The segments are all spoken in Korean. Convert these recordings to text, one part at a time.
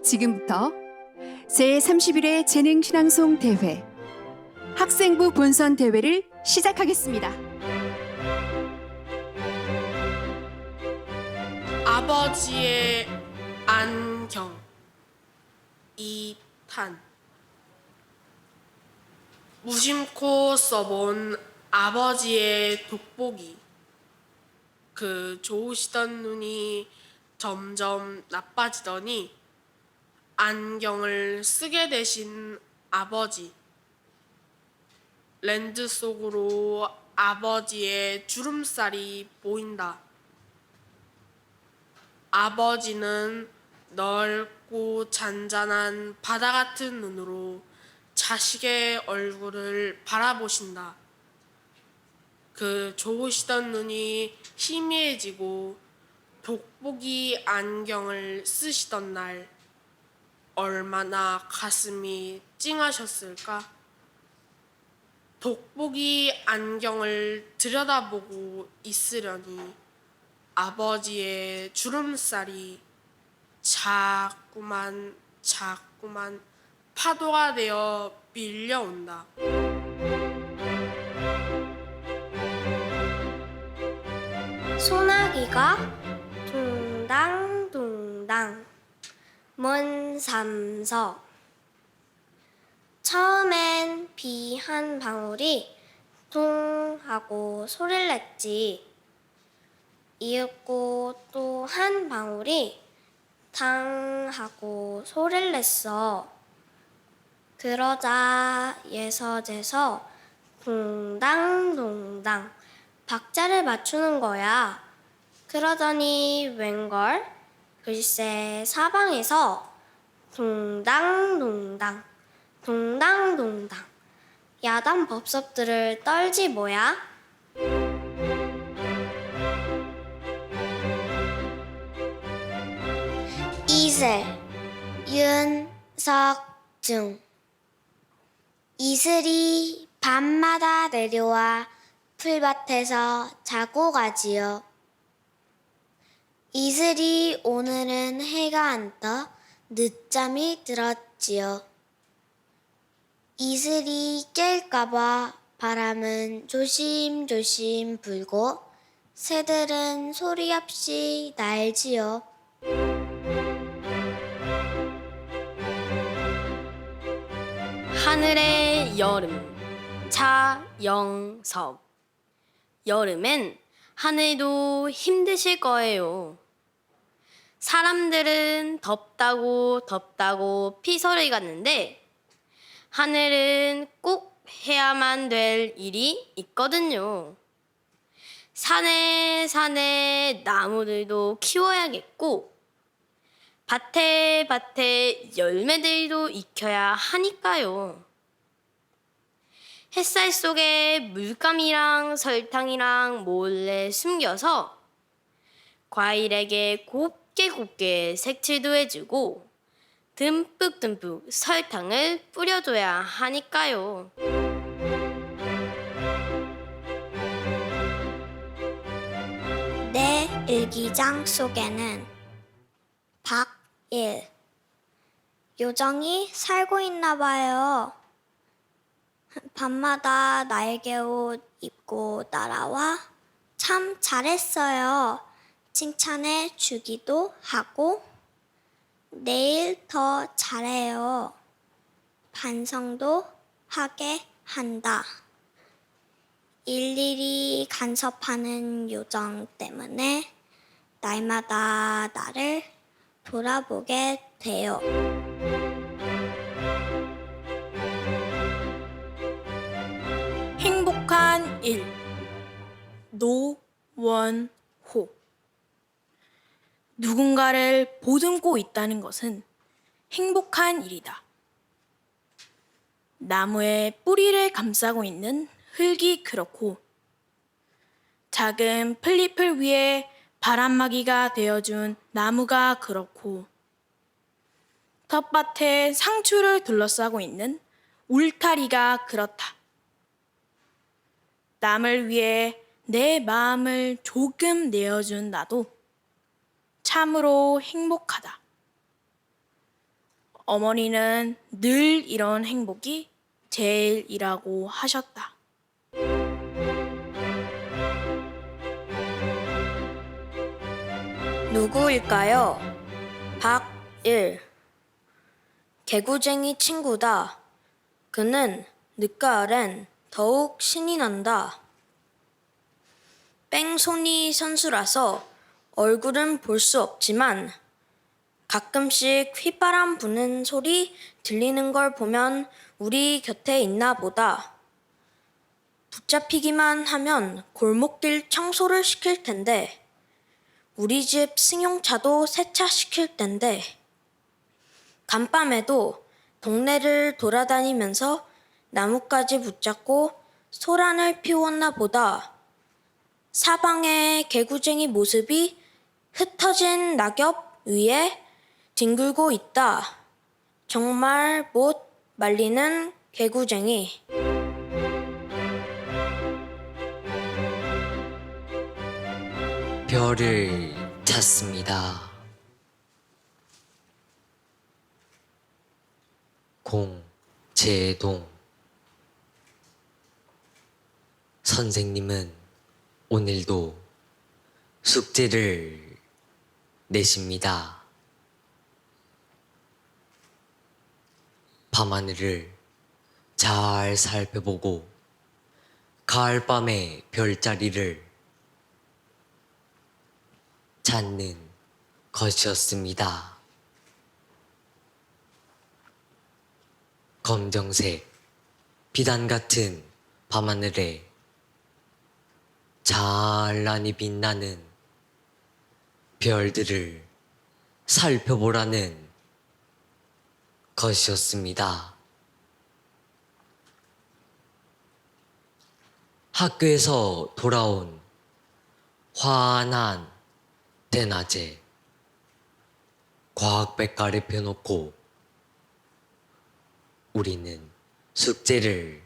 지금부터 제31회 재능신앙송 대회 학생부 본선 대회를 시작하겠습니다. 아버지의 안경 2탄 무심코 써본 아버지의 돋보기. 그 좋으시던 눈이 점점 나빠지더니 안경을 쓰게 되신 아버지. 렌즈 속으로 아버지의 주름살이 보인다. 아버지는 넓고 잔잔한 바다 같은 눈으로 자식의 얼굴을 바라보신다. 그 좋으시던 눈이 희미해지고 돋보기 안경을 쓰시던 날 얼마나 가슴이 찡하셨을까? 돋보기 안경을 들여다보고 있으려니 아버지의 주름살이 자꾸만 파도가 되어 밀려온다. 소나기가 둥당둥당 먼 삼서. 처음엔 비 한 방울이 둥 하고 소리를 냈지. 이윽고 또 한 방울이 당 하고 소리를 냈어. 그러자 예서제서 둥당둥당 박자를 맞추는 거야. 그러더니 웬걸? 글쎄 사방에서 둥당둥당 둥당둥당 야단 법석들을 떨지 뭐야? 이슬 윤석중. 이슬이 밤마다 내려와 풀밭에서 자고 가지요. 이슬이 오늘은 해가 안 떠 늦잠이 들었지요. 이슬이 깰까봐 바람은 조심조심 불고 새들은 소리 없이 날지요. 하늘의 여름 차영섭. 여름엔 하늘도 힘드실 거예요. 사람들은 덥다고 피서를 갔는데 하늘은 꼭 해야만 될 일이 있거든요. 산에 나무들도 키워야겠고 밭에 열매들도 익혀야 하니까요. 햇살 속에 물감이랑 설탕이랑 몰래 숨겨서 과일에게 곱게 색칠도 해주고 듬뿍 설탕을 뿌려줘야 하니까요. 내 일기장 속에는 박일 요정이 살고 있나 봐요. 밤마다 날개옷 입고 날아와 참 잘했어요. 칭찬해 주기도 하고 내일 더 잘해요. 반성도 하게 한다. 일일이 간섭하는 요정 때문에 날마다 나를 돌아보게 돼요. 행복한 일 노원호. 누군가를 보듬고 있다는 것은 행복한 일이다. 나무의 뿌리를 감싸고 있는 흙이 그렇고 작은 풀잎을 위해 바람막이가 되어준 나무가 그렇고 텃밭에 상추를 둘러싸고 있는 울타리가 그렇다. 남을 위해 내 마음을 조금 내어준 나도 참으로 행복하다. 어머니는 늘 이런 행복이 제일이라고 하셨다. 누구일까요? 박일. 개구쟁이 친구다. 그는 늦가을엔 더욱 신이 난다. 뺑소니 선수라서 얼굴은 볼 수 없지만 가끔씩 휘바람 부는 소리 들리는 걸 보면 우리 곁에 있나 보다. 붙잡히기만 하면 골목길 청소를 시킬 텐데, 우리 집 승용차도 세차시킬 텐데, 간밤에도 동네를 돌아다니면서 나뭇가지 붙잡고 소란을 피웠나 보다. 사방의 개구쟁이 모습이 흩어진 낙엽 위에 뒹굴고 있다. 정말 못 말리는 개구쟁이. 별을 찾습니다. 공제동. 선생님은 오늘도 숙제를 내십니다. 밤하늘을 잘 살펴보고 가을밤의 별자리를 찾는 것이었습니다. 검정색 비단 같은 밤하늘에 찬란히 빛나는 별들을 살펴보라는 것이었습니다. 학교에서 돌아온 환한 대낮에 과학백과를 펴놓고 우리는 숙제를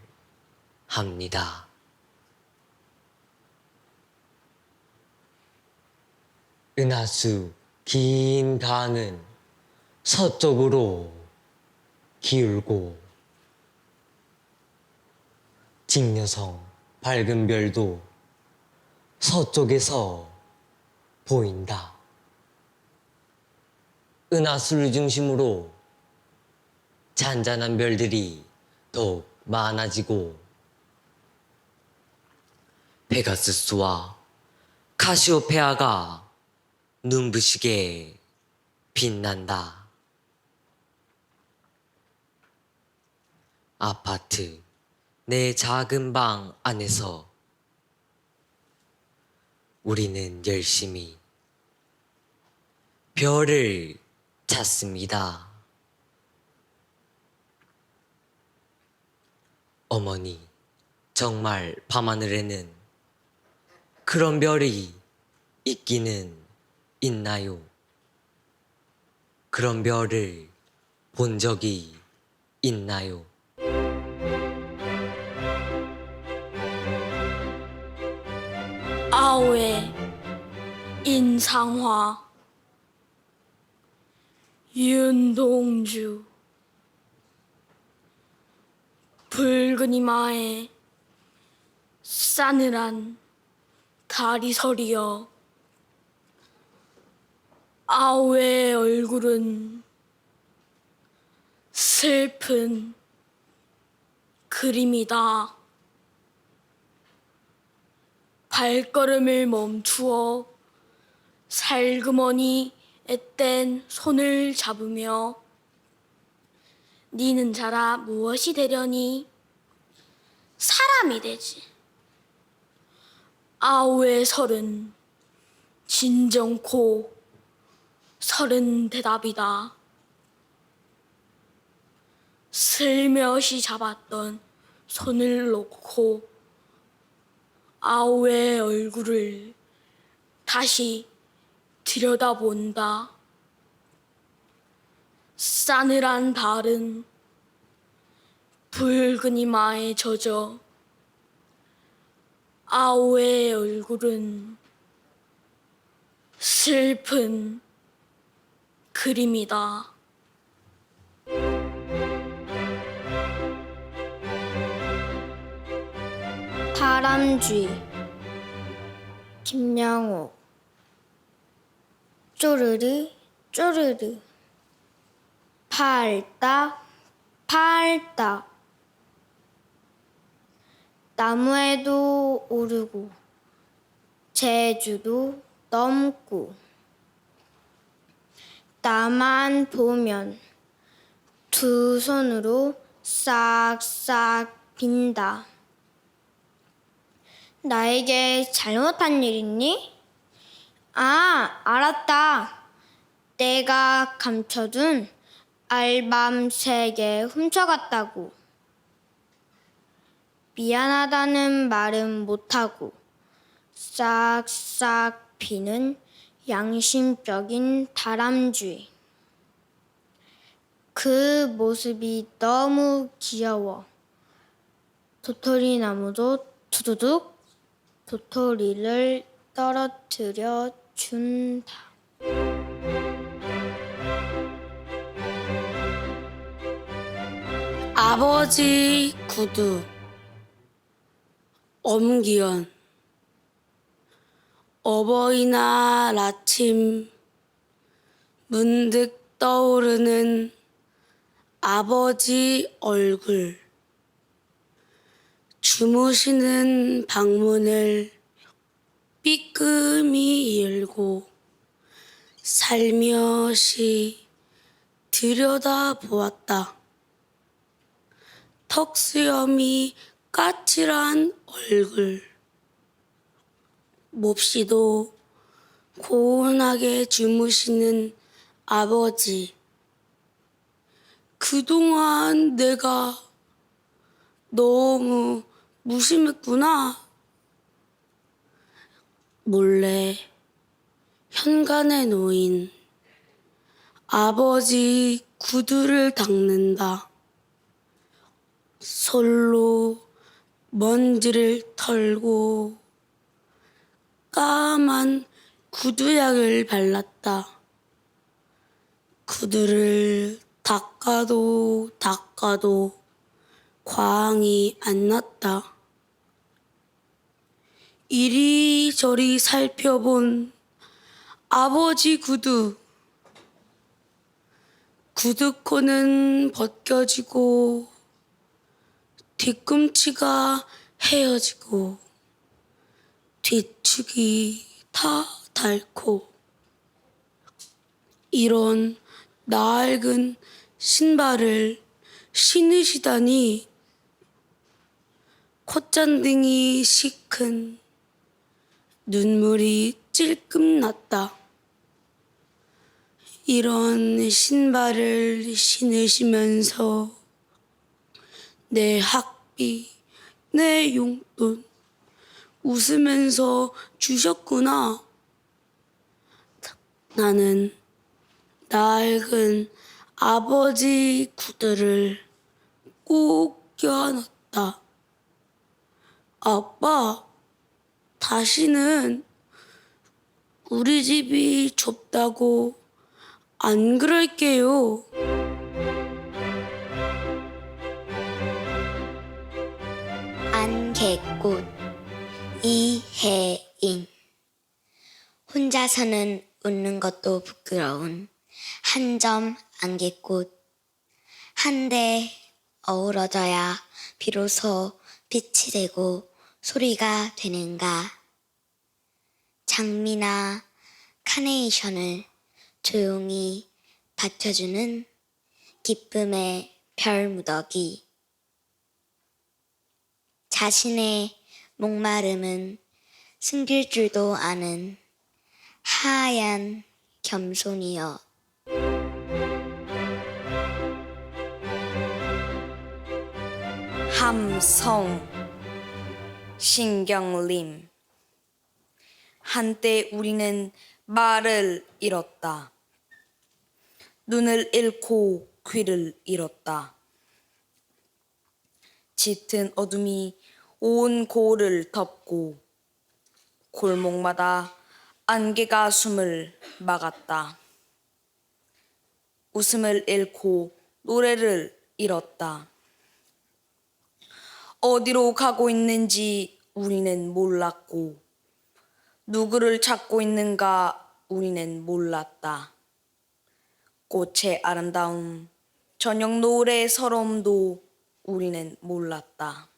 합니다. 은하수 긴 강은 서쪽으로 기울고 직녀성 밝은 별도 서쪽에서 보인다. 은하수를 중심으로 잔잔한 별들이 더욱 많아지고 페가수스와 카시오페아가 눈부시게 빛난다. 아파트 내 작은 방 안에서 우리는 열심히 별을 찾습니다. 어머니, 정말 밤하늘에는 그런 별이 있기는 있나요? 그런 별을 본 적이 있나요? 아오의 인상화. 윤동주. 붉은 이마에 싸늘한 다리설이여. 아오의 얼굴은 슬픈 그림이다. 발걸음을 멈추어 살그머니 앳된 손을 잡으며 니는 자라 무엇이 되려니? 사람이 되지. 아우의 설은 진정코 설은 대답이다. 슬며시 잡았던 손을 놓고 아우의 얼굴을 다시 들여다본다. 싸늘한 발은 붉은 이마에 젖어 아우의 얼굴은 슬픈 그림이다. 다람쥐 김양호 쪼르르 쪼르르 팔딱 팔딱 나무에도 오르고 제주도 넘고 나만 보면 두 손으로 싹싹 빈다. 나에게 잘못한 일 있니? 아, 알았다. 내가 감춰둔 알밤 3개 훔쳐갔다고. 미안하다는 말은 못하고 싹싹 비는 양심적인 다람쥐. 그 모습이 너무 귀여워. 도토리 나무도 두두둑 도토리를 떨어뜨려 준다. 아버지 구두 엄기연 어버이날 아침 문득 떠오르는 아버지 얼굴 주무시는 방문을 삐끔히 열고 살며시 들여다보았다. 턱수염이 까칠한 얼굴, 몹시도 고운하게 주무시는 아버지. 그동안 내가 너무 무심했구나. 몰래 현관에 놓인 아버지 구두를 닦는다. 솔로 먼지를 털고 까만 구두약을 발랐다. 구두를 닦아도 닦아도 광이 안 났다. 이리저리 살펴본 아버지 구두. 구두코는 벗겨지고 뒤꿈치가 헤어지고 뒤축이 다 닳고 이런 낡은 신발을 신으시다니 콧잔등이 시큰 눈물이 찔끔 났다. 이런 신발을 신으시면서 내 학비, 내 용돈 웃으면서 주셨구나. 나는 낡은 아버지 구두를 꼭 껴안았다. 아빠, 다시는 우리 집이 좁다고 안 그럴게요. 안개꽃 이혜인 혼자서는 웃는 것도 부끄러운 한 점 안개꽃 한데 어우러져야 비로소 빛이 되고 소리가 되는가. 장미나 카네이션을 조용히 받쳐주는 기쁨의 별무더기. 자신의 목마름은 숨길 줄도 아는 하얀 겸손이여. 함성 신경림 한때 우리는 말을 잃었다. 눈을 잃고 귀를 잃었다. 짙은 어둠이 온 고을을 덮고 골목마다 안개가 숨을 막았다. 웃음을 잃고 노래를 잃었다. 어디로 가고 있는지 우리는 몰랐고 누구를 찾고 있는가 우리는 몰랐다. 꽃의 아름다움, 저녁 노래의 서러움도 우리는 몰랐다.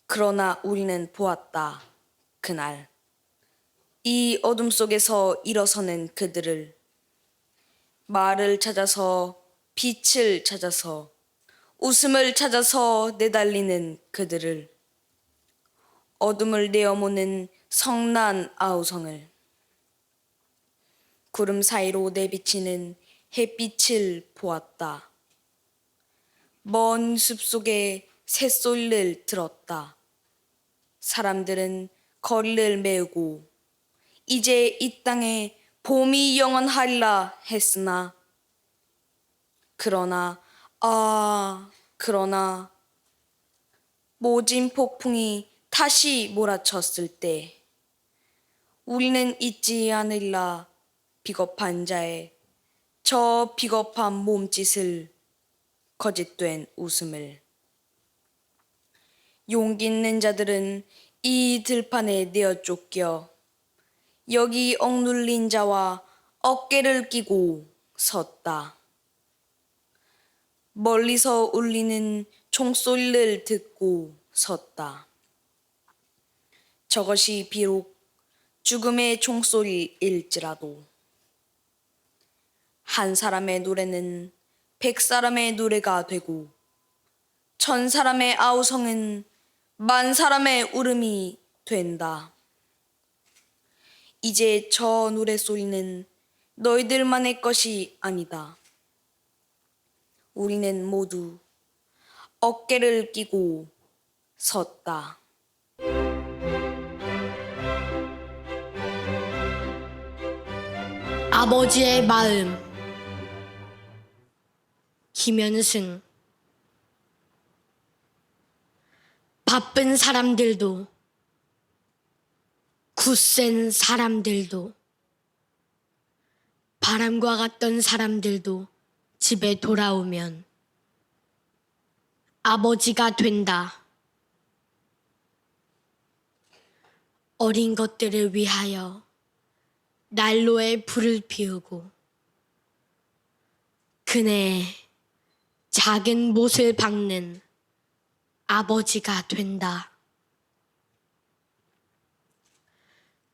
그러나 우리는 보았다. 그날 이 어둠 속에서 일어서는 그들을, 말을 찾아서, 빛을 찾아서, 웃음을 찾아서 내달리는 그들을, 어둠을 내어모는 성난 아우성을, 구름 사이로 내비치는 햇빛을 보았다. 먼 숲속에 새소리를 들었다. 사람들은 거리를 메우고 이제 이 땅에 봄이 영원하리라 했으나 그러나 모진 폭풍이 다시 몰아쳤을 때 우리는 잊지 않으리라 비겁한 자의 저 비겁한 몸짓을, 거짓된 웃음을. 용기 있는 자들은 이 들판에 내어 쫓겨 여기 억눌린 자와 어깨를 끼고 섰다. 멀리서 울리는 총소리를 듣고 섰다. 저것이 비록 죽음의 총소리일지라도 한 사람의 노래는 100사람의 노래가 되고 1000사람의 아우성은 10,000사람의 울음이 된다. 이제 저 노래소리는 너희들만의 것이 아니다. 우리는 모두 어깨를 끼고 섰다. 아버지의 마음. 김현승. 바쁜 사람들도, 굳센 사람들도, 바람과 같던 사람들도 집에 돌아오면 아버지가 된다. 어린 것들을 위하여 난로에 불을 피우고 그네의 작은 못을 박는 아버지가 된다.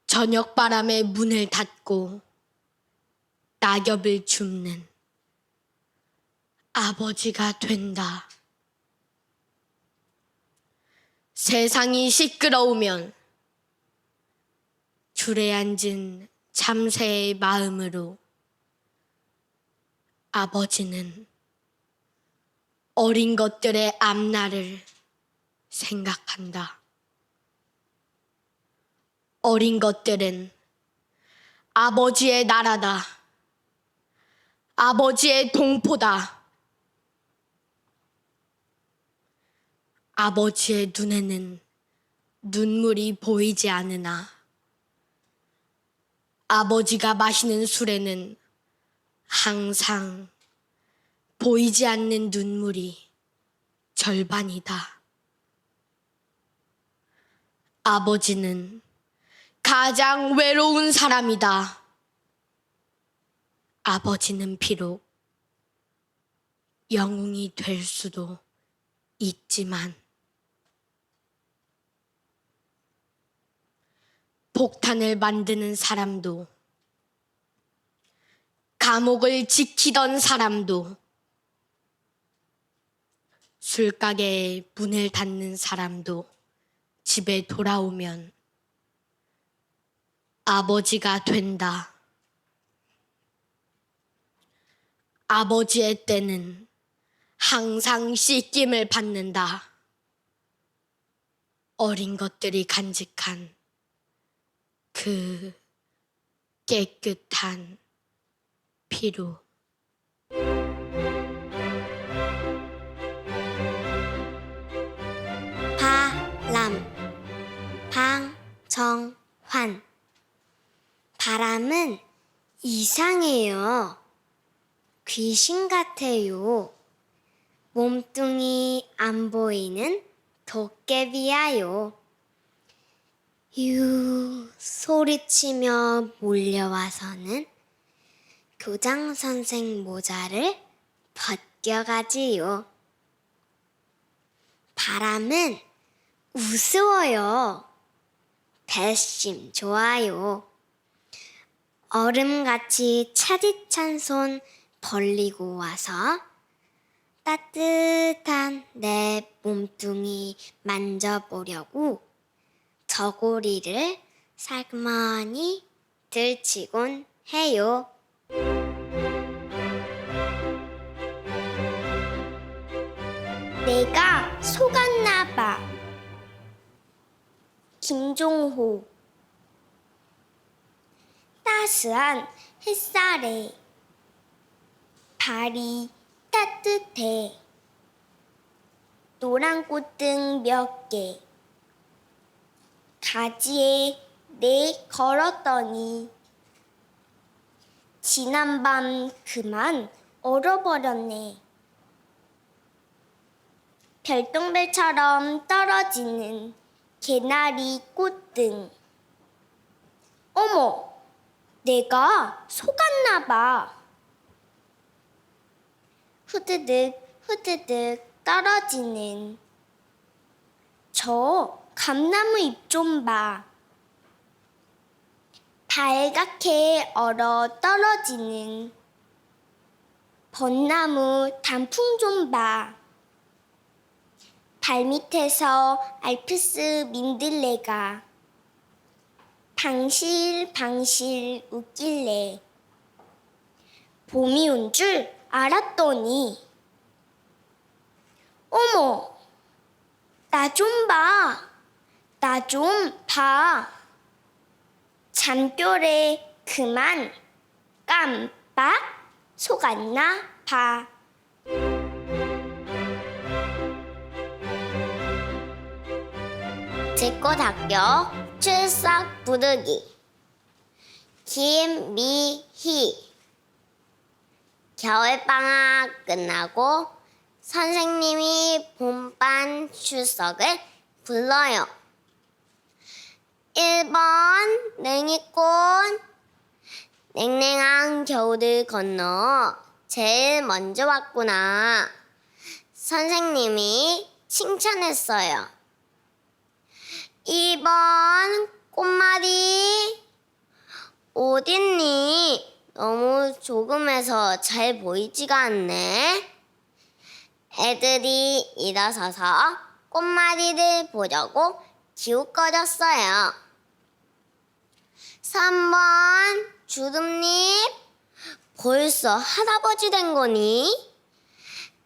저녁 바람에 문을 닫고 낙엽을 줍는 아버지가 된다. 세상이 시끄러우면 줄에 앉은 참새의 마음으로 아버지는 어린 것들의 앞날을 생각한다. 어린 것들은 아버지의 나라다. 아버지의 동포다. 아버지의 눈에는 눈물이 보이지 않으나 아버지가 마시는 술에는 항상 보이지 않는 눈물이 절반이다. 아버지는 가장 외로운 사람이다. 아버지는 비록 영웅이 될 수도 있지만 폭탄을 만드는 사람도, 감옥을 지키던 사람도, 술가게에 문을 닫는 사람도 집에 돌아오면 아버지가 된다. 아버지의 때는 항상 씻김을 받는다. 어린 것들이 간직한 그 깨끗한 피로. 바람, 방정환. 바람은 이상해요. 귀신 같아요. 몸뚱이 안 보이는 도깨비야요. 소리치며 몰려와서는 교장 선생 모자를 벗겨가지요. 바람은 우스워요. 배심 좋아요. 얼음같이 차디찬 손 벌리고 와서 따뜻한 내 몸뚱이 만져보려고 저고리를 살그머니 들치곤 해요. 내가 속았나 봐. 김종호. 따스한 햇살에 발이 따뜻해. 노란 꽃등 몇 개 가지에 내 걸었더니 지난밤 그만 얼어버렸네. 별똥별처럼 떨어지는 개나리 꽃등. 어머, 내가 속았나 봐. 후드득 후드득 떨어지는 저 감나무 잎 좀 봐. 발갛게 얼어 떨어지는 벚나무 단풍 좀 봐. 발밑에서 알프스 민들레가 방실방실 웃길래 봄이 온 줄 알았더니 어머, 나 좀 봐. 나 좀 봐. 잠결에 그만 깜빡 속았나 봐. 제꽃 학교 출석 부르기. 김미희. 겨울방학 끝나고 선생님이 봄반 출석을 불러요. 1번 냉이꽃. 냉랭한 겨울을 건너 제일 먼저 왔구나. 선생님이 칭찬했어요. 2번 꽃말이. 어딨니? 너무 조금해서 잘 보이지가 않네. 애들이 일어서서 꽃말이를 보려고 기웃거렸어요. 3번 주름잎. 벌써 할아버지 된 거니?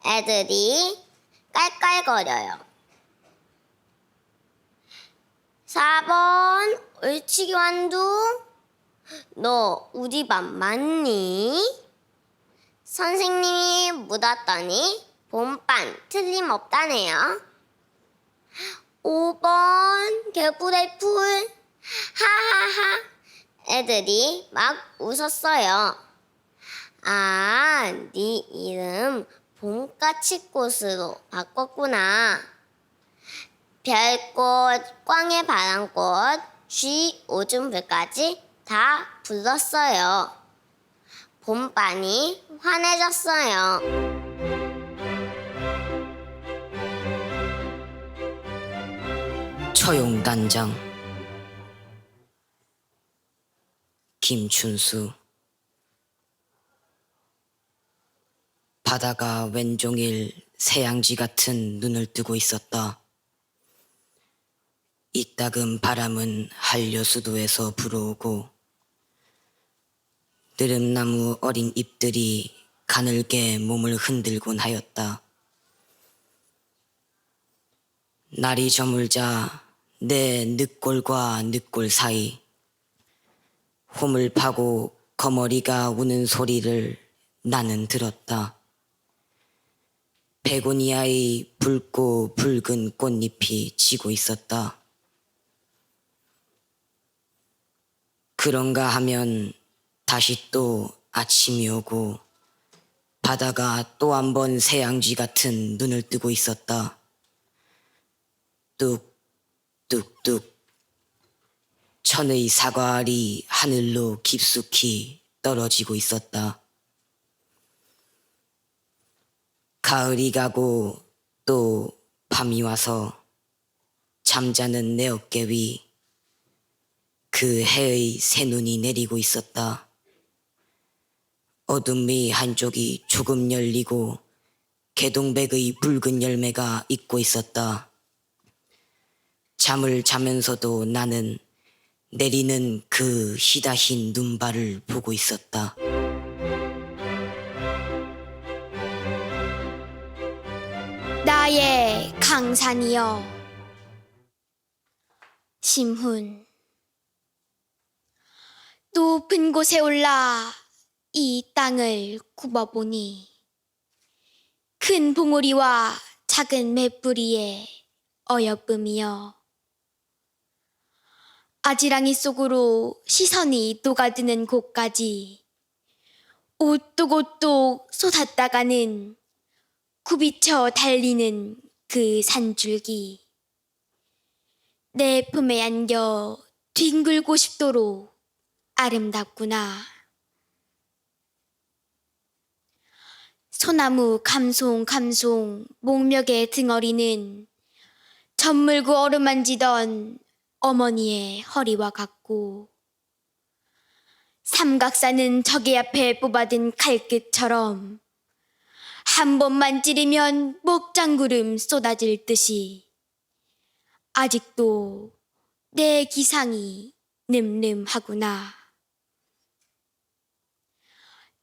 애들이 깔깔거려요. 4번 얼치기 완두. 너 우리 반 맞니? 선생님이 묻었더니 봄반 틀림없다네요. 5번 개불의 풀. 하하하. 애들이 막 웃었어요. 아, 네 이름 봄까치꽃으로 바꿨구나. 별꽃, 꽝의 바람꽃, 쥐 오줌불까지 다 불렀어요. 봄반이 환해졌어요. 처용단장 김춘수. 바다가 왼종일 새양지 같은 눈을 뜨고 있었다. 이따금 바람은 한려수도에서 불어오고 느릅나무 어린 잎들이 가늘게 몸을 흔들곤 하였다. 날이 저물자 내 늑골과 늑골 사이 홈을 파고 거머리가 우는 소리를 나는 들었다. 베고니아의 붉고 붉은 꽃잎이 지고 있었다. 그런가 하면 다시 또 아침이 오고 바다가 또 한 번 새양쥐 같은 눈을 뜨고 있었다. 뚝, 뚝뚝. 천의 사과알이 하늘로 깊숙이 떨어지고 있었다. 가을이 가고 또 밤이 와서 잠자는 내 어깨 위 그 해의 새눈이 내리고 있었다. 어둠이 한쪽이 조금 열리고 개동백의 붉은 열매가 익고 있었다. 잠을 자면서도 나는 내리는 그 희다흰 눈발을 보고 있었다. 나의 강산이여. 심훈. 높은 곳에 올라 이 땅을 굽어보니 큰 봉우리와 작은 맷뿌리에 어여쁨이여. 아지랑이 속으로 시선이 녹아드는 곳까지 오뚝오뚝 솟았다가는 굽이쳐 달리는 그 산줄기. 내 품에 안겨 뒹굴고 싶도록 아름답구나. 소나무 감송감송 목멱의 등어리는 젖물고 어루만지던 어머니의 허리와 같고, 삼각산은 저기 앞에 뽑아든 칼끝처럼 한 번만 찌르면 먹장구름 쏟아질 듯이 아직도 내 기상이 늠름하구나.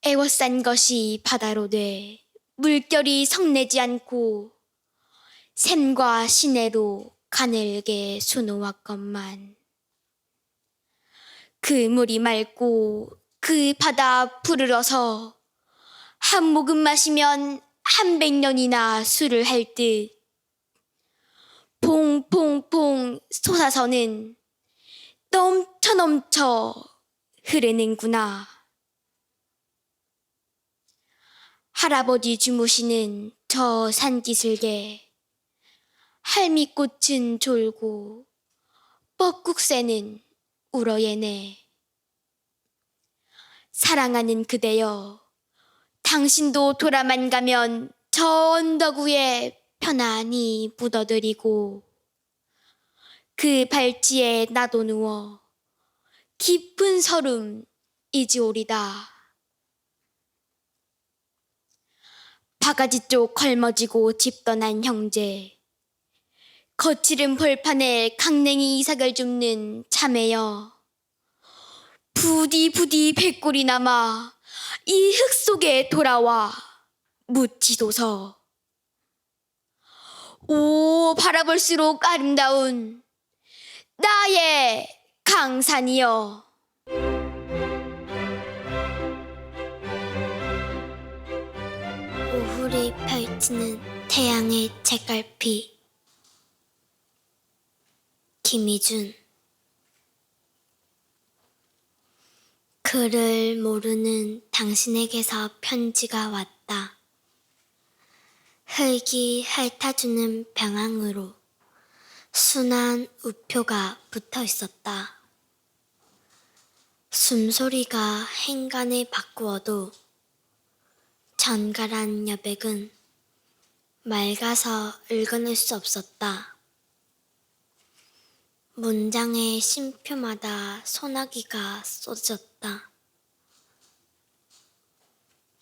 애워싼 것이 바다로 돼 물결이 성내지 않고 샘과 시내로 가늘게 수놓았건만, 그 물이 맑고 그 바다 푸르러서 한 모금 마시면 한 100년이나 술을 할 듯 퐁퐁퐁 솟아서는 넘쳐 흐르는구나. 할아버지 주무시는 저 산기슭에 할미꽃은 졸고 뻐꾹새는 울어예네. 사랑하는 그대여, 당신도 돌아만 가면 저 언덕 위에 편안히 묻어드리고 그 발치에 나도 누워 깊은 설움 이지오리다. 바가지 쪽 걸머지고 집 떠난 형제, 거칠은 벌판에 강냉이 이삭을 줍는 자매여, 부디 백골이 남아 이 흙 속에 돌아와 묻히소서. 오, 바라볼수록 아름다운 나의 강산이여. 오후를 펼치는 태양의 책갈피. 김희준. 그를 모르는 당신에게서 편지가 왔다. 흙이 핥아주는 병항으로 순한 우표가 붙어 있었다. 숨소리가 행간을 바꾸어도 전갈한 여백은 맑아서 읽어낼 수 없었다. 문장의 심표마다 소나기가 쏟아졌다.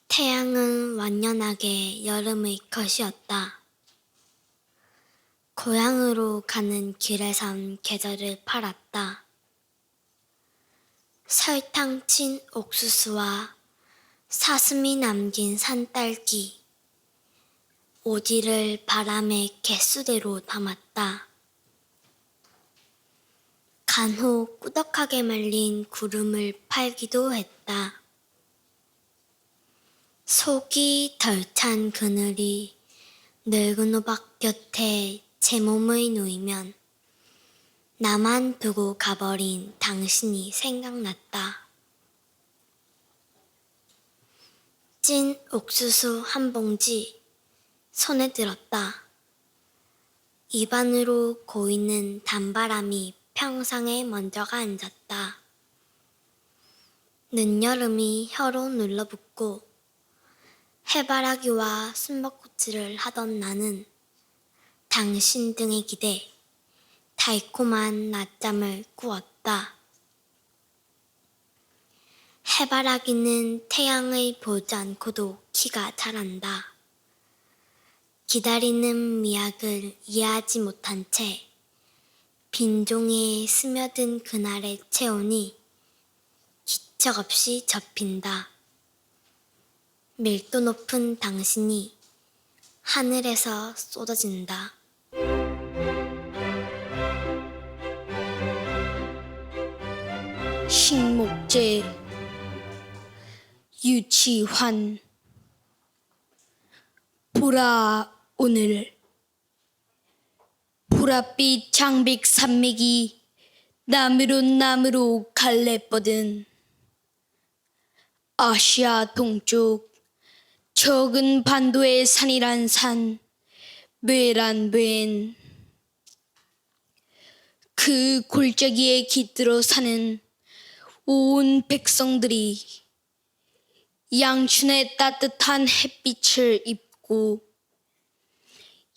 태양은 완연하게 여름의 것이었다. 고향으로 가는 길에선 계절을 팔았다. 설탕 친 옥수수와 사슴이 남긴 산딸기, 오디를 바람의 개수대로 담았다. 간혹 꾸덕하게 말린 구름을 팔기도 했다. 속이 덜 찬 그늘이 늙은 호박 곁에 제 몸을 누이면 나만 두고 가버린 당신이 생각났다. 찐 옥수수 한 봉지 손에 들었다. 입안으로 고이는 단바람이 평상에 먼저가 앉았다. 늦여름이 혀로 눌러붙고 해바라기와 숨바꼭질을 하던 나는 당신 등에 기대 달콤한 낮잠을 꾸었다. 해바라기는 태양을 보지 않고도 키가 자란다. 기다리는 미학을 이해하지 못한 채 빈종에 스며든 그날의 체온이 기척없이 접힌다. 밀도 높은 당신이 하늘에서 쏟아진다. 식목제 유치환 보라 오늘 보랏빛 장백 산맥이 나무로 갈래 뻗은 아시아 동쪽 적은 반도의 산이란 산 뇌란 뇌엔 그 골짜기에 깃들어 사는 온 백성들이 양춘의 따뜻한 햇빛을 입고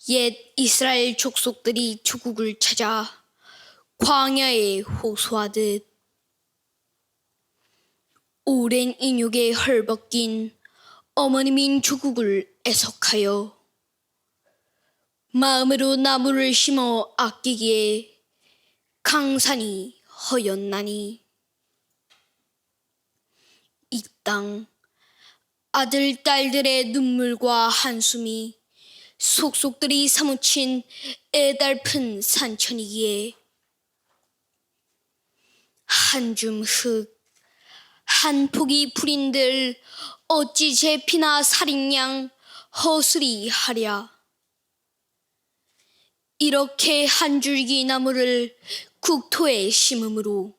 옛 이스라엘 족속들이 조국을 찾아 광야에 호소하듯 오랜 인육에 헐벗긴 어머님인 조국을 애석하여 마음으로 나무를 심어 아끼기에 강산이 허였나니 이 땅 아들 딸들의 눈물과 한숨이 속속들이 사무친 애달픈 산천이기에 한 줌 흙, 한 포기 불인들 어찌 제 피나 살인양 허술이 하랴. 이렇게 한 줄기 나무를 국토에 심음으로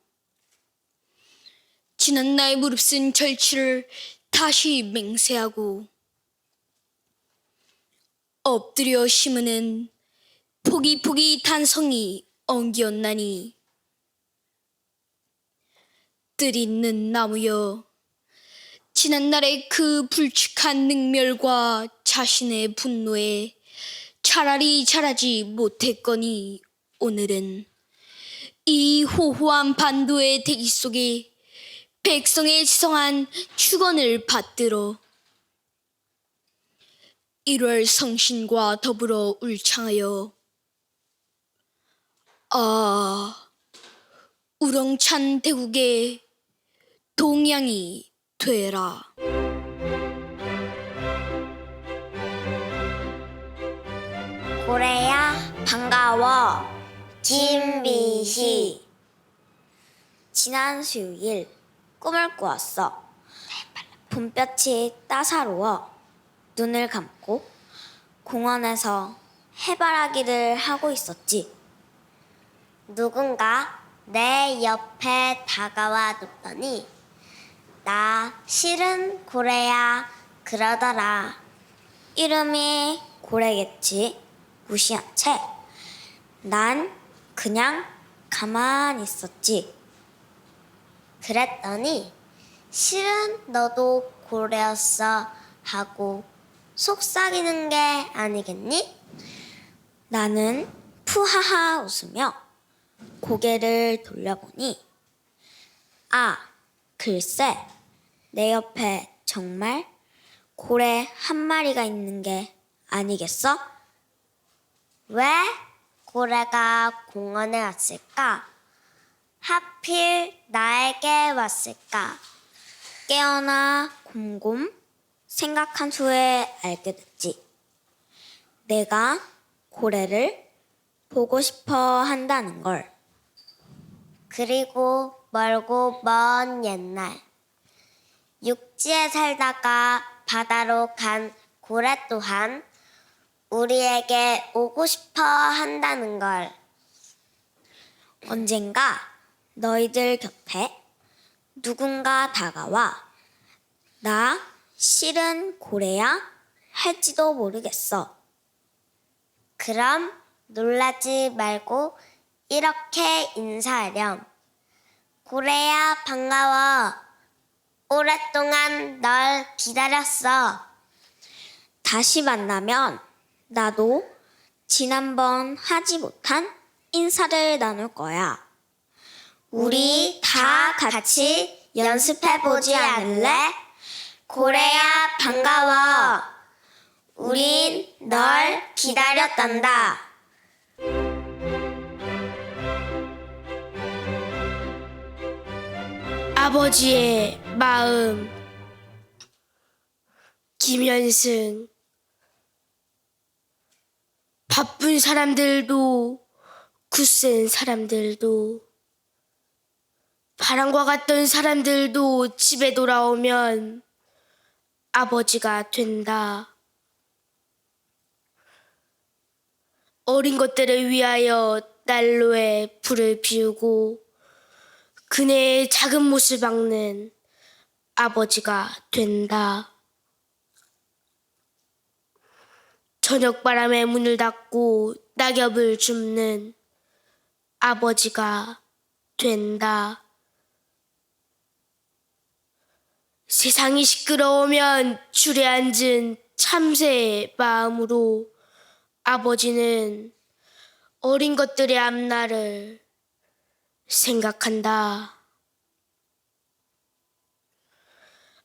지난날 무릅쓴 절치를 다시 맹세하고 엎드려 심으는 포기포기 단성이 엉기었나니 뜰 있는 나무여 지난날의 그 불측한 능멸과 자신의 분노에 차라리 자라지 못했거니 오늘은 이 호호한 반도의 대기 속에 백성의 지성한 축원을 받들어 1월 성신과 더불어 울창하여 우렁찬 대국의 동양이 되라. 고래야 반가워. 김비희. 지난 수요일 꿈을 꾸었어. 봄볕이 따사로워 눈을 감고 공원에서 해바라기를 하고 있었지. 누군가 내 옆에 다가와 눕더니 나 실은 고래야 그러더라. 이름이 고래겠지. 무시한 채 난 그냥 가만히 있었지. 그랬더니 실은 너도 고래였어 하고 속삭이는 게 아니겠니? 나는 푸하하 웃으며 고개를 돌려보니 글쎄 내 옆에 정말 고래 한 마리가 있는 게 아니겠어? 왜 고래가 공원에 왔을까? 하필 나에게 왔을까? 깨어나 곰곰 생각한 후에 알게 됐지. 내가 고래를 보고 싶어 한다는 걸. 그리고 멀고 먼 옛날 육지에 살다가 바다로 간 고래 또한 우리에게 오고 싶어 한다는 걸. 언젠가 너희들 곁에 누군가 다가와 나 실은 고래야? 할지도 모르겠어. 그럼 놀라지 말고 이렇게 인사하렴. 고래야, 반가워. 오랫동안 널 기다렸어. 다시 만나면 나도 지난번 하지 못한 인사를 나눌 거야. 우리 다 같이 연습해보지 않을래? 고래야, 반가워. 우린 널 기다렸단다. 아버지의 마음. 김현승. 바쁜 사람들도 굳센 사람들도 바람과 같던 사람들도 집에 돌아오면 아버지가 된다. 어린 것들을 위하여 난로에 불을 피우고 그네의 작은 못을 박는 아버지가 된다. 저녁바람에 문을 닫고 낙엽을 줍는 아버지가 된다. 세상이 시끄러우면 줄에 앉은 참새의 마음으로 아버지는 어린 것들의 앞날을 생각한다.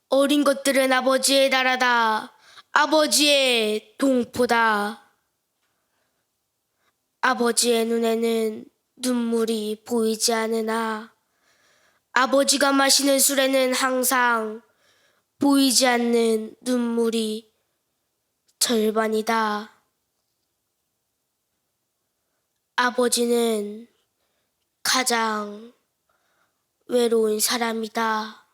어린 것들은 아버지의 나라다. 아버지의 동포다. 아버지의 눈에는 눈물이 보이지 않으나 아버지가 마시는 술에는 항상 보이지 않는 눈물이 절반이다. 아버지는 가장 외로운 사람이다.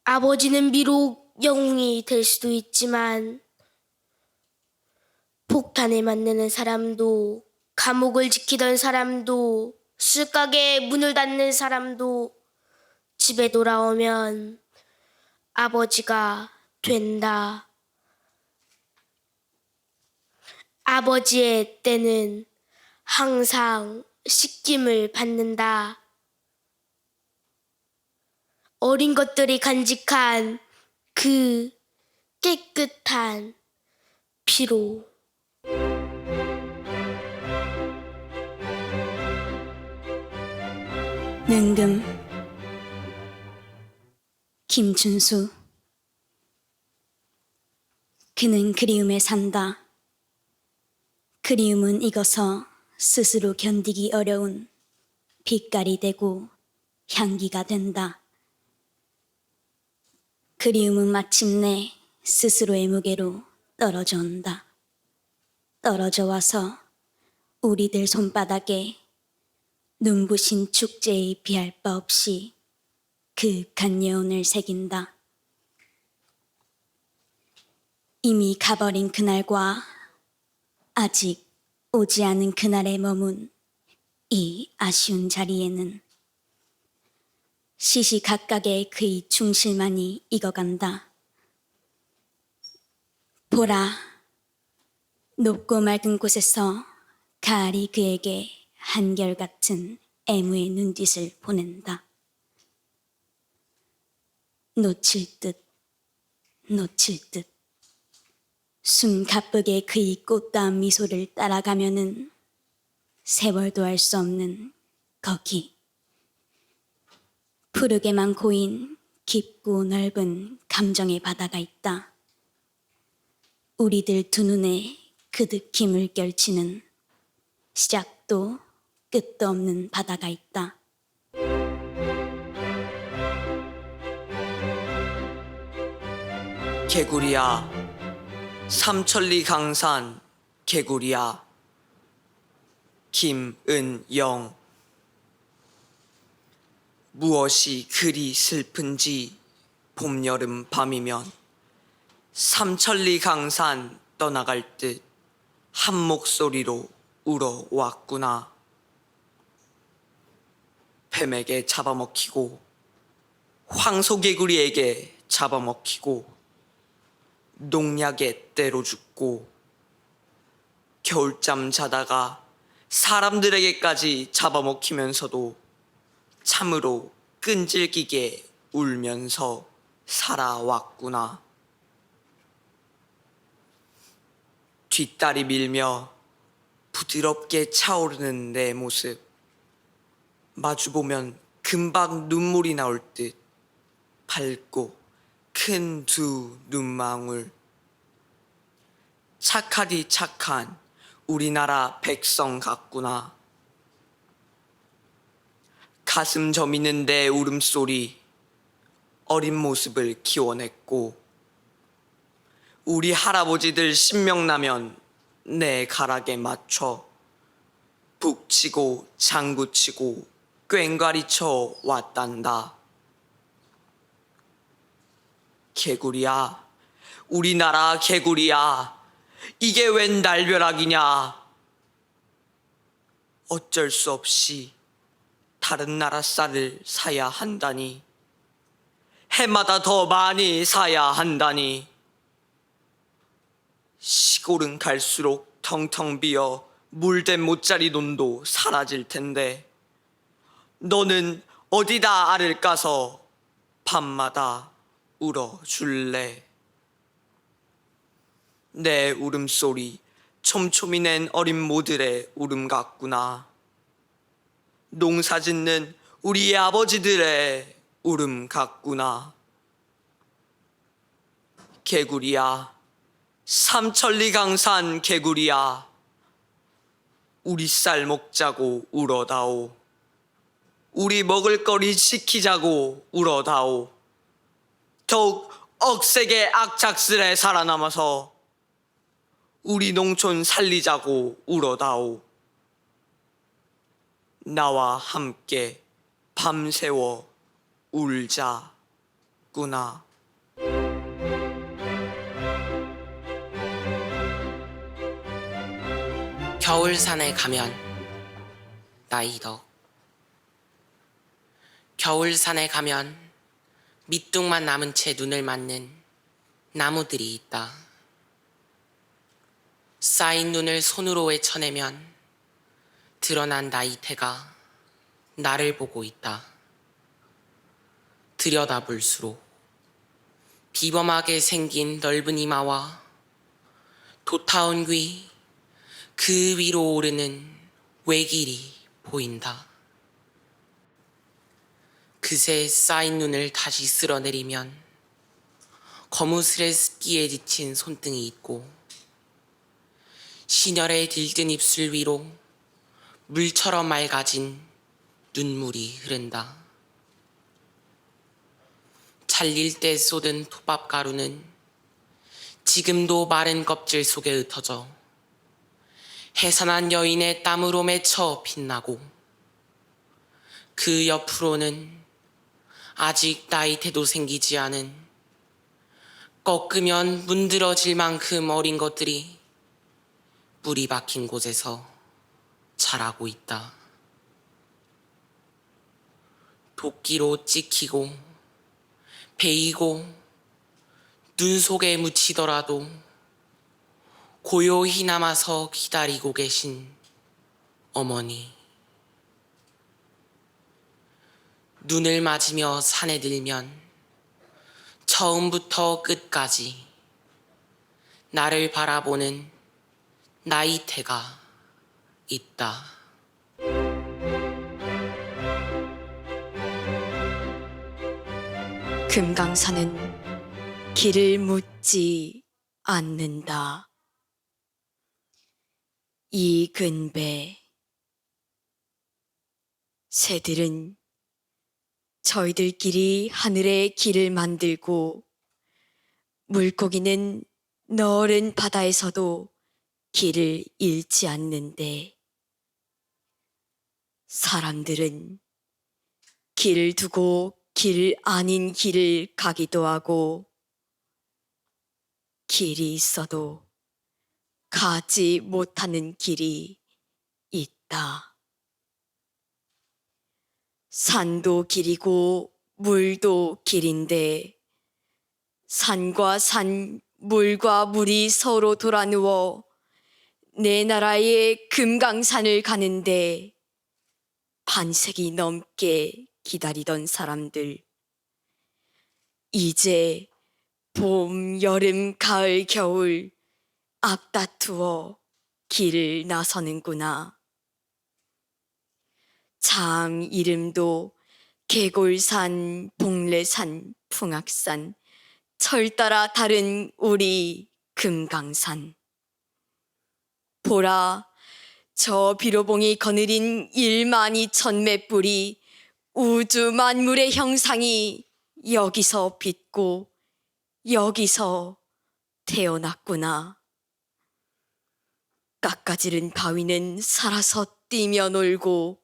아버지는 비록 영웅이 될 수도 있지만 폭탄에 맞는 사람도, 감옥을 지키던 사람도, 술가게에 문을 닫는 사람도 집에 돌아오면 아버지가 된다. 아버지의 때는 항상 씻김을 받는다. 어린 것들이 간직한 그 깨끗한 피로. 능금 김준수. 그는 그리움에 산다. 그리움은 익어서 스스로 견디기 어려운 빛깔이 되고 향기가 된다. 그리움은 마침내 스스로의 무게로 떨어져 온다. 떨어져 와서 우리들 손바닥에 눈부신 축제에 비할 바 없이 그윽한 여운을 새긴다. 이미 가버린 그날과 아직 오지 않은 그날에 머문 이 아쉬운 자리에는 시시각각의 그의 충실만이 익어간다. 보라, 높고 맑은 곳에서 가을이 그에게 한결같은 애무의 눈짓을 보낸다. 놓칠 듯 놓칠 듯 숨 가쁘게 그의 꽃다운 미소를 따라가면은 세월도 알 수 없는 거기 푸르게만 고인 깊고 넓은 감정의 바다가 있다. 우리들 두 눈에 그득히 물결치는 시작도 끝도 없는 바다가 있다. 개구리야, 삼천리 강산 개구리야. 김은영. 무엇이 그리 슬픈지 봄, 여름, 밤이면 삼천리 강산 떠나갈 듯 한 목소리로 울어왔구나. 뱀에게 잡아먹히고 황소개구리에게 잡아먹히고 농약에 때로 죽고 겨울잠 자다가 사람들에게까지 잡아먹히면서도 참으로 끈질기게 울면서 살아왔구나. 뒷다리 밀며 부드럽게 차오르는 내 모습, 마주보면 금방 눈물이 나올 듯 밝고 큰 두 눈망울. 착하디 착한 우리나라 백성 같구나. 가슴 저미는 내 울음소리, 어린 모습을 키워냈고 우리 할아버지들 신명나면 내 가락에 맞춰 북치고 장구치고 꽹과리쳐 왔단다. 개구리야, 우리나라 개구리야, 이게 웬 날벼락이냐. 어쩔 수 없이 다른 나라 쌀을 사야 한다니, 해마다 더 많이 사야 한다니. 시골은 갈수록 텅텅 비어 물된 못자리 논도 사라질 텐데 너는 어디다 알을 까서 밤마다 울어줄래? 내 울음소리 촘촘히 낸 어린 모들의 울음 같구나. 농사짓는 우리 아버지들의 울음 같구나. 개구리야, 삼천리 강산 개구리야, 우리 쌀 먹자고 울어다오. 우리 먹을 거리 지키자고 울어다오. 더욱 억세게 악착스레 살아남아서 우리 농촌 살리자고 울어다오. 나와 함께 밤새워 울자꾸나. 겨울산에 가면 나이덕. 겨울산에 가면 밑둥만 남은 채 눈을 맞는 나무들이 있다. 쌓인 눈을 손으로 외쳐내면 드러난 나이테가 나를 보고 있다. 들여다볼수록 비범하게 생긴 넓은 이마와 도타운 귀, 그 위로 오르는 외길이 보인다. 그새 쌓인 눈을 다시 쓸어내리면 거무스레 습기에 지친 손등이 있고 신혈에 들뜬 입술 위로 물처럼 맑아진 눈물이 흐른다. 잘릴 때 쏟은 토밥가루는 지금도 마른 껍질 속에 흩어져 해산한 여인의 땀으로 맺혀 빛나고 그 옆으로는 아직 나이테도 생기지 않은 꺾으면 문드러질 만큼 어린 것들이 뿌리 박힌 곳에서 자라고 있다. 도끼로 찍히고 베이고 눈 속에 묻히더라도 고요히 남아서 기다리고 계신 어머니. 눈을 맞으며 산에 들면 처음부터 끝까지 나를 바라보는 나이테가 있다. 금강산은 길을 묻지 않는다. 이 근배 새들은 저희들끼리 하늘에 길을 만들고 물고기는 너른 바다에서도 길을 잃지 않는데 사람들은 길을 두고 길 아닌 길을 가기도 하고 길이 있어도 가지 못하는 길이 있다. 산도 길이고 물도 길인데 산과 산, 물과 물이 서로 돌아누워 내 나라의 금강산을 가는데 반세기 넘게 기다리던 사람들. 이제 봄, 여름, 가을, 겨울 앞다투어 길을 나서는구나. 참 이름도 개골산, 복례산, 풍악산, 철 따라 다른 우리 금강산. 보라, 저 비로봉이 거느린 12,000매 뿔이 우주 만물의 형상이 여기서 빛고 여기서 태어났구나. 깎아지른 바위는 살아서 뛰며 놀고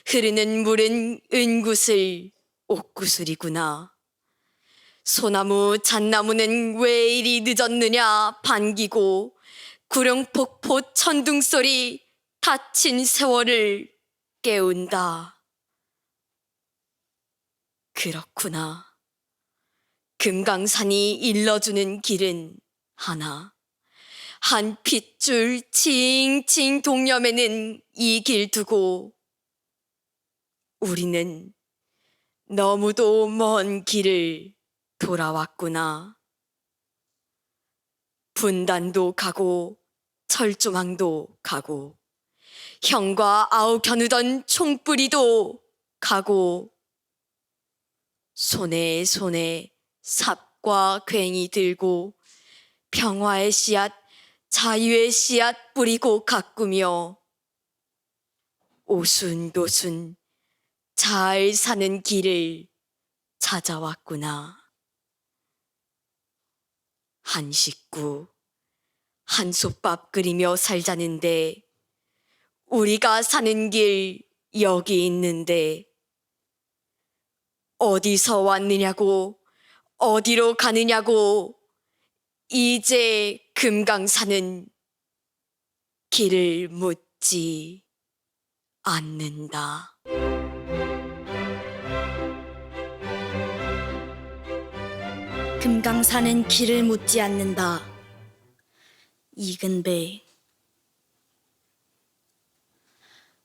흐르는 물은 은구슬, 옥구슬이구나. 소나무, 잣나무는 왜 이리 늦었느냐 반기고 구룡폭포 천둥소리 다친 세월을 깨운다. 그렇구나. 금강산이 일러주는 길은 하나. 한 핏줄 칭칭 동염에는 이 길 두고 우리는 너무도 먼 길을 돌아왔구나. 분단도 가고 철조망도 가고 형과 아우 겨누던 총뿌리도 가고 손에 손에 삽과 괭이 들고 평화의 씨앗, 자유의 씨앗 뿌리고 가꾸며 오순도순 잘 사는 길을 찾아왔구나. 한 식구 한솥밥 끓이며 살자는데 우리가 사는 길 여기 있는데 어디서 왔느냐고 어디로 가느냐고 이제 금강산은 길을 묻지 않는다. 금강산은 길을 묻지 않는다. 이근배.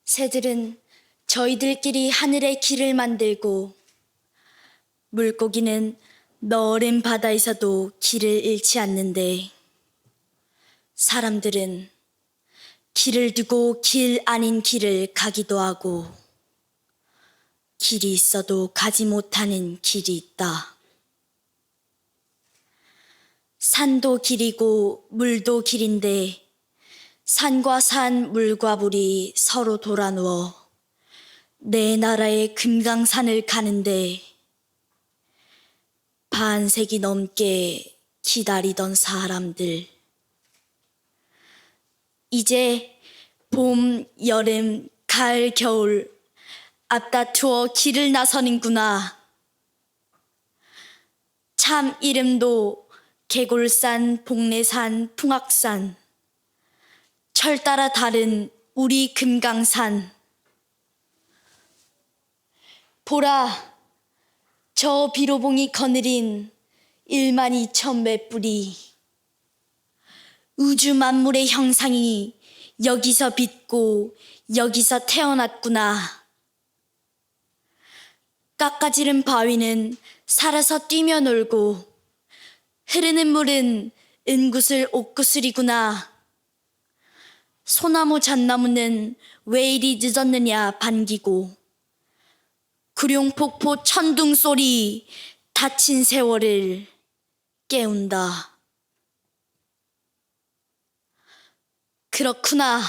새들은 저희들끼리 하늘의 길을 만들고 물고기는 너른 바다에서도 길을 잃지 않는데 사람들은 길을 두고 길 아닌 길을 가기도 하고 길이 있어도 가지 못하는 길이 있다. 산도 길이고 물도 길인데 산과 산, 물과 물이 서로 돌아누워 내 나라의 금강산을 가는데 반세기 넘게 기다리던 사람들. 이제 봄, 여름, 가을, 겨울 앞다투어 길을 나서는구나. 참 이름도 개골산, 복례산, 풍악산, 철 따라 다른 우리 금강산. 보라, 저 비로봉이 거느린 12,000매 뿔이 우주 만물의 형상이 여기서 빛고 여기서 태어났구나. 깎아지른 바위는 살아서 뛰며 놀고 흐르는 물은 은구슬 옥구슬이구나. 소나무 잣나무는 왜 이리 늦었느냐 반기고 구룡폭포 천둥소리 다친 세월을 깨운다. 그렇구나.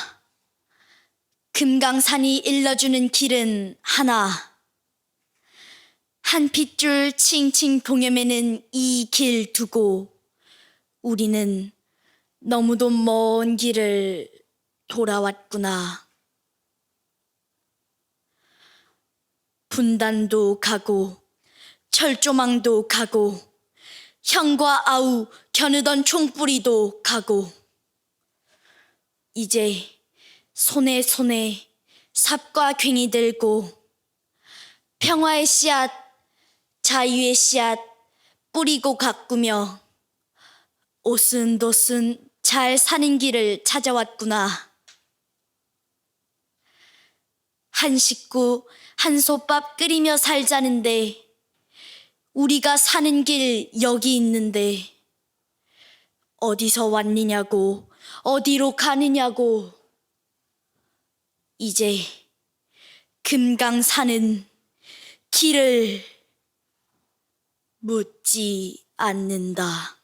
금강산이 일러주는 길은 하나. 한 핏줄 칭칭 동염에는 이 길 두고 우리는 너무도 먼 길을 돌아왔구나. 분단도 가고 철조망도 가고 형과 아우 겨누던 총뿌리도 가고 이제 손에 손에 삽과 괭이 들고 평화의 씨앗, 자유의 씨앗 뿌리고 가꾸며 오순도순 잘 사는 길을 찾아왔구나. 한 식구 한솥밥 끓이며 살자는데 우리가 사는 길 여기 있는데 어디서 왔느냐고 어디로 가느냐고 이제 금강 사는 길을 묻지 않는다.